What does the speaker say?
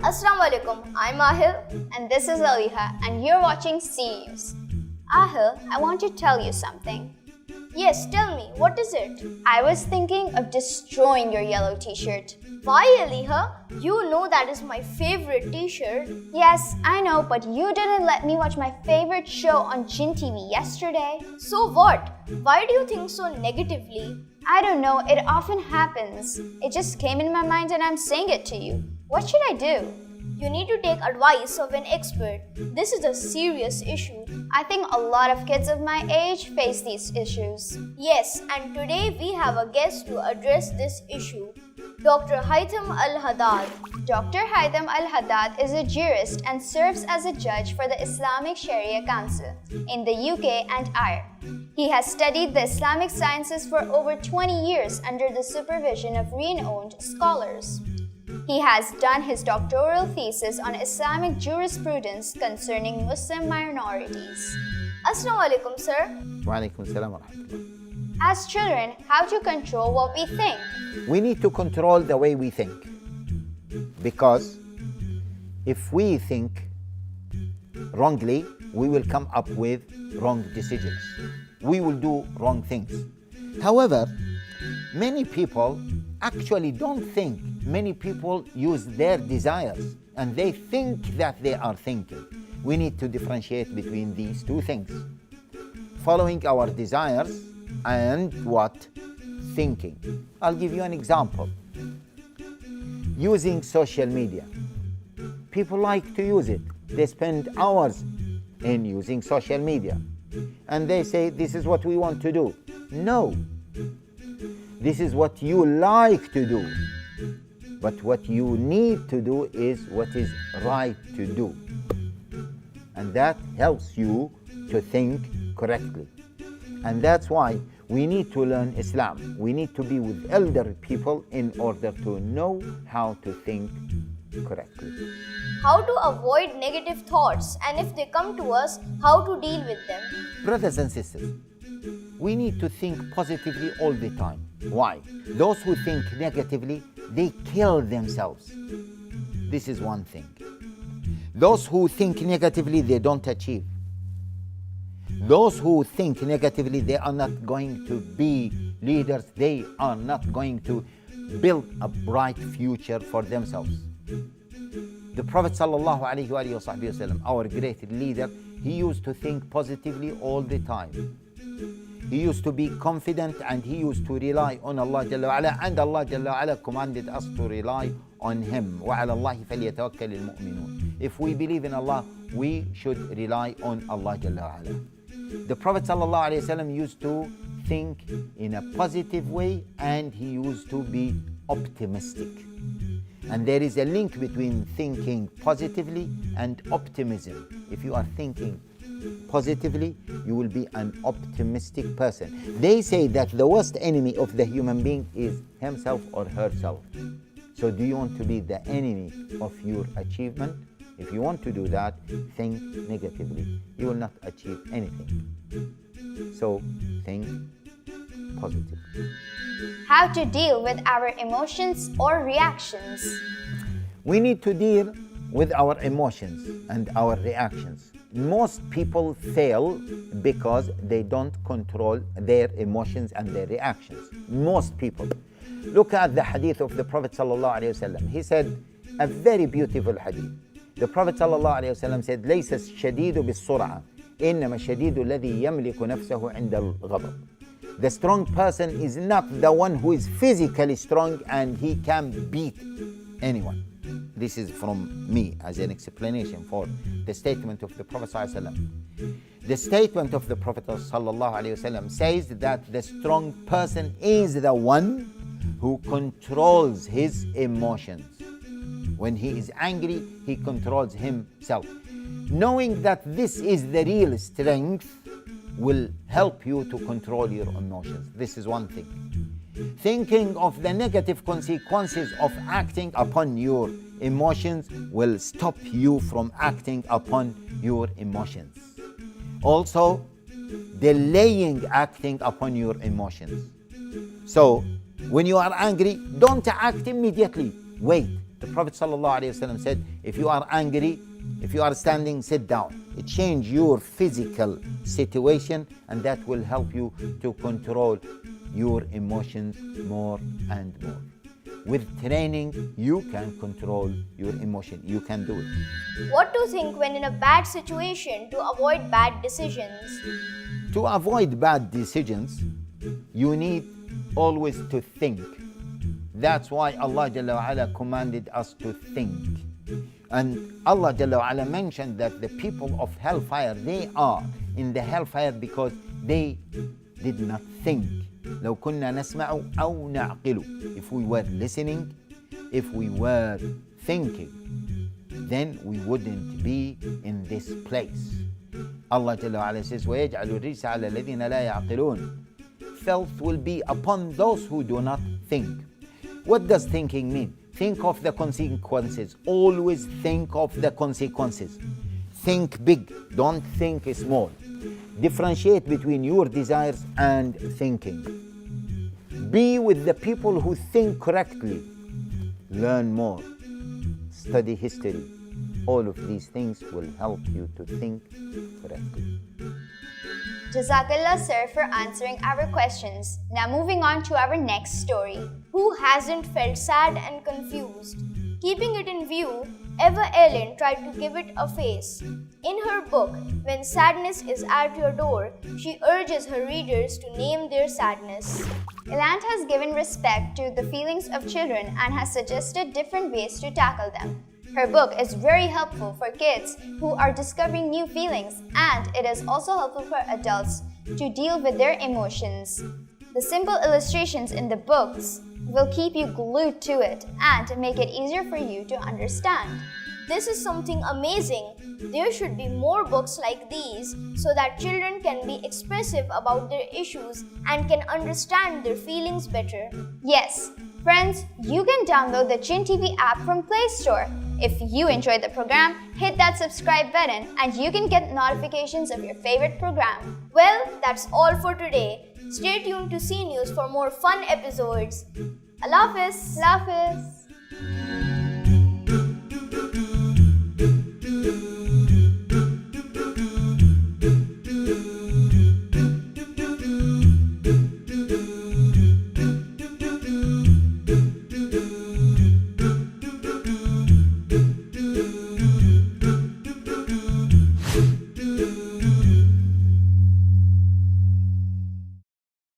Assalamu alaikum, I'm Ahil And this is Aliha, and you're watching C News. Ahil, I want to tell you something. Yes, tell me, what is it? I was thinking of destroying your yellow t-shirt. Why, Aliha? You know that is my favorite t-shirt. Yes, I know, but you didn't let me watch my favorite show on Jinn TV yesterday. So what? Why do you think so negatively? I don't know, it often happens. It just came in my mind and I'm saying it to you. What should I do? You need to take advice of an expert. This is a serious issue. I think a lot of kids of my age face these issues. Yes, and today we have a guest to address this issue. Dr. Haitham Al-Haddad. Dr. Haitham Al-Haddad is a jurist and serves as a judge for the Islamic Sharia Council in the UK and Ireland. He has studied the Islamic sciences for over 20 years under the supervision of renowned scholars. He has done his doctoral thesis on Islamic jurisprudence concerning Muslim minorities. Assalamu alaikum, sir. Wa alaikum salam wa rahmatullah. As children, how to control what we think? We need to control the way we think, because if we think wrongly, we will come up with wrong decisions. We will do wrong things. However, many people actually don't think. Many people use their desires and they think that they are thinking. We need to differentiate between these two things: following our desires and what? Thinking. I'll give you an example. Using social media. People like to use it. They spend hours in using social media. And they say, this is what we want to do. No. This is what you like to do. But what you need to do is what is right to do. And that helps you to think correctly. And that's why we need to learn Islam. We need to be with elder people in order to know how to think correctly. How to avoid negative thoughts, and if they come to us, how to deal with them? Brothers and sisters, we need to think positively all the time. Why? Those who think negatively, they kill themselves. This is one thing. Those who think negatively, they don't achieve. Those who think negatively, they are not going to be leaders. They are not going to build a bright future for themselves. The Prophet ﷺ, our great leader, he used to think positively all the time. He used to be confident and he used to rely on Allah Jalla wa Ala, and Allah Jalla wa Ala commanded us to rely on Him. وَعَلَى اللَّهِ فَلْيَتَوَكَّلِ الْمُؤْمِنُونَ. If we believe in Allah, we should rely on Allah Jalla wa Ala. The Prophet ﷺ used to think in a positive way and he used to be optimistic. And there is a link between thinking positively and optimism. If you are thinking positively, you will be an optimistic person. They say that the worst enemy of the human being is himself or herself. So do you want to be the enemy of your achievement? If you want to do that, think negatively. You will not achieve anything. So think positively. How to deal with our emotions or reactions? We need to deal with our emotions and our reactions. Most people fail because they don't control their emotions and their reactions. Most people. Look at the hadith of the Prophet ﷺ. He said a very beautiful hadith. The Prophet ﷺ said, لَيْسَ الشَّدِيدُ بِالسُّرْعَةِ إِنَّمَا الشَّدِيدُ الَّذِي يَمْلِكُ نَفْسَهُ عِنْدَ الْغَضَبِ. The strong person is not the one who is physically strong and he can beat anyone. This is from me as an explanation for the statement of the Prophet ﷺ. The statement of the Prophet ﷺ says that the strong person is the one who controls his emotions. When he is angry, he controls himself. Knowing that this is the real strength will help you to control your emotions. This is one thing. Thinking of the negative consequences of acting upon your emotions will stop you from acting upon your emotions. Also, delaying acting upon your emotions. So, when you are angry, don't act immediately. Wait. The Prophet ﷺ said, if you are angry, if you are standing, sit down. Change your physical situation, and that will help you to control your emotions more and more. With training, you can control your emotion. You can do it. What to think when in a bad situation to avoid bad decisions? To avoid bad decisions, you need always to think. That's why Allah Jalla wa Ala commanded us to think. And Allah Jalla wa Ala mentioned that the people of hellfire, they are in the hellfire because they did not think. لو كنا نسمع أو نعقل. If we were listening, if we were thinking, then we wouldn't be in this place. Allah Jalla wa Ala says, وَيَجْعَلُ الرِّجْسَ عَلَى الَّذِينَ لَا يَعْقِلُونَ. Filth will be upon those who do not think. What does thinking mean? Think of the consequences. Always think of the consequences. Think big. Don't think small. Differentiate between your desires and thinking. Be with the people who think correctly. Learn more. Study history. All of these things will help you to think correctly. Jazakallah, sir, for answering our questions. Now moving on to our next story. Who hasn't felt sad and confused? Keeping it in view, Eva Ellen tried to give it a face. In her book, When Sadness is at Your Door, she urges her readers to name their sadness. Elant has given respect to the feelings of children and has suggested different ways to tackle them. Her book is very helpful for kids who are discovering new feelings, and it is also helpful for adults to deal with their emotions. The simple illustrations in the books will keep you glued to it and make it easier for you to understand. This is something amazing. There should be more books like these so that children can be expressive about their issues and can understand their feelings better. Yes, friends, you can download the Jinn TV app from Play Store. If you enjoyed the program, hit that subscribe button and you can get notifications of your favorite program. Well, that's all for today. Stay tuned to C News for more fun episodes. Allah Hafiz. Allah Hafiz.